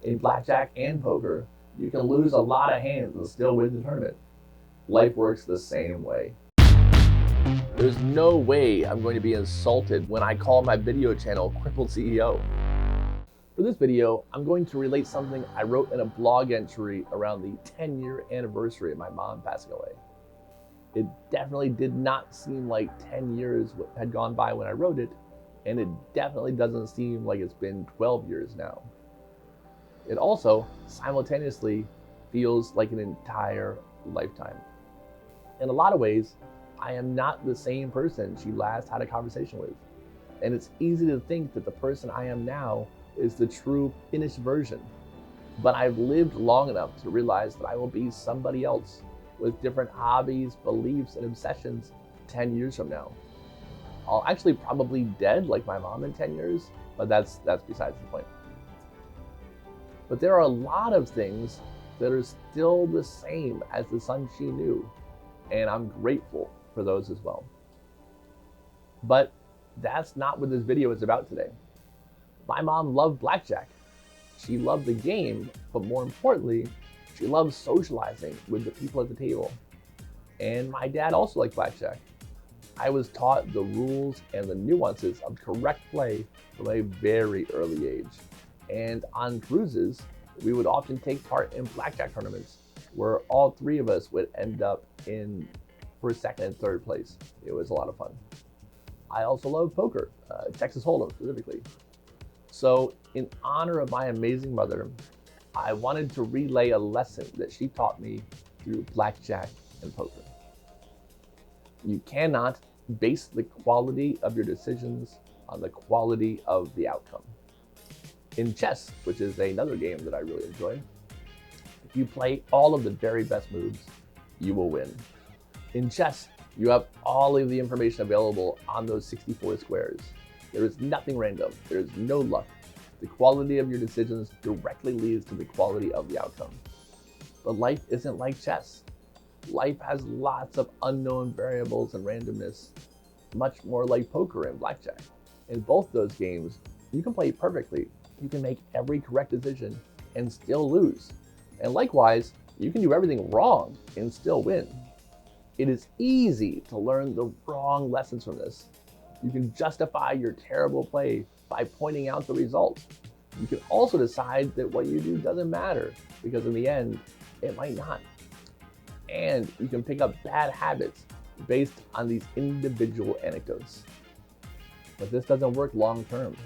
In blackjack and poker, you can lose a lot of hands and still win the tournament. Life works the same way. There's no way I'm going to be insulted when I call my video channel Crippled CEO. For this video, I'm going to relate something I wrote in a blog entry around the 10-year anniversary of my mom passing away. It definitely did not seem like 10 years had gone by when I wrote it, and it definitely doesn't seem like it's been 12 years now. It also simultaneously feels like an entire lifetime. In a lot of ways, I am not the same person she last had a conversation with. And it's easy to think that the person I am now is the true finished version. But I've lived long enough to realize that I will be somebody else with different hobbies, beliefs, and obsessions 10 years from now. I'll actually probably dead like my mom in 10 years, but that's besides the point. But there are a lot of things that are still the same as the son she knew, and I'm grateful for those as well. But that's not what this video is about today. My mom loved blackjack. She loved the game, but more importantly, she loved socializing with the people at the table. And my dad also liked blackjack. I was taught the rules and the nuances of correct play from a very early age. And on cruises, we would often take part in blackjack tournaments where all three of us would end up in first, second, and third place. It was a lot of fun. I also love poker, Texas Hold'em specifically. So in honor of my amazing mother, I wanted to relay a lesson that she taught me through blackjack and poker. You cannot base the quality of your decisions on the quality of the outcome. In chess, which is another game that I really enjoy, if you play all of the very best moves, you will win. In chess, you have all of the information available on those 64 squares. There is nothing random. There is no luck. The quality of your decisions directly leads to the quality of the outcome. But life isn't like chess. Life has lots of unknown variables and randomness, much more like poker and blackjack. In both those games, you can play perfectly. You can make every correct decision and still lose. And likewise, you can do everything wrong and still win. It is easy to learn the wrong lessons from this. You can justify your terrible play by pointing out the result. You can also decide that what you do doesn't matter because in the end, it might not. And you can pick up bad habits based on these individual anecdotes. But this doesn't work long term.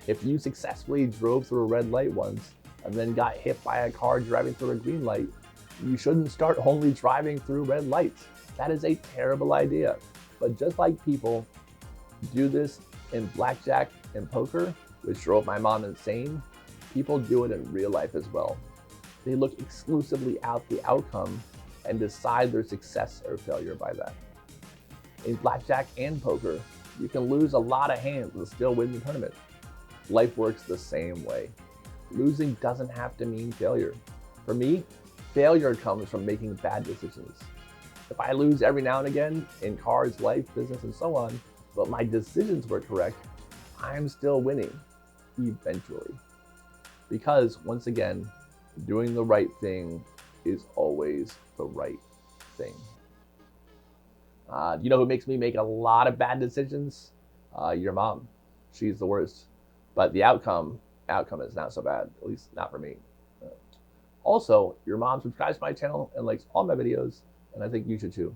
If you successfully drove through a red light once and then got hit by a car driving through a green light, you shouldn't start only driving through red lights. That is a terrible idea. But just like people do this in blackjack and poker, which drove my mom insane, people do it in real life as well. They look exclusively at the outcome and decide their success or failure by that. In blackjack and poker, you can lose a lot of hands and still win the tournament. Life works the same way. Losing doesn't have to mean failure. For me, failure comes from making bad decisions. If I lose every now and again in cars, life, business, and so on, but my decisions were correct, I'm still winning, eventually. Because, once again, doing the right thing is always the right thing. You know who makes me make a lot of bad decisions? Your mom. She's the worst. But the outcome is not so bad, at least not for me. Also, your mom subscribes to my channel and likes all my videos, and I think you should too.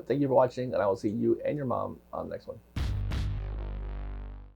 Thank you for watching, and I will see you and your mom on the next one.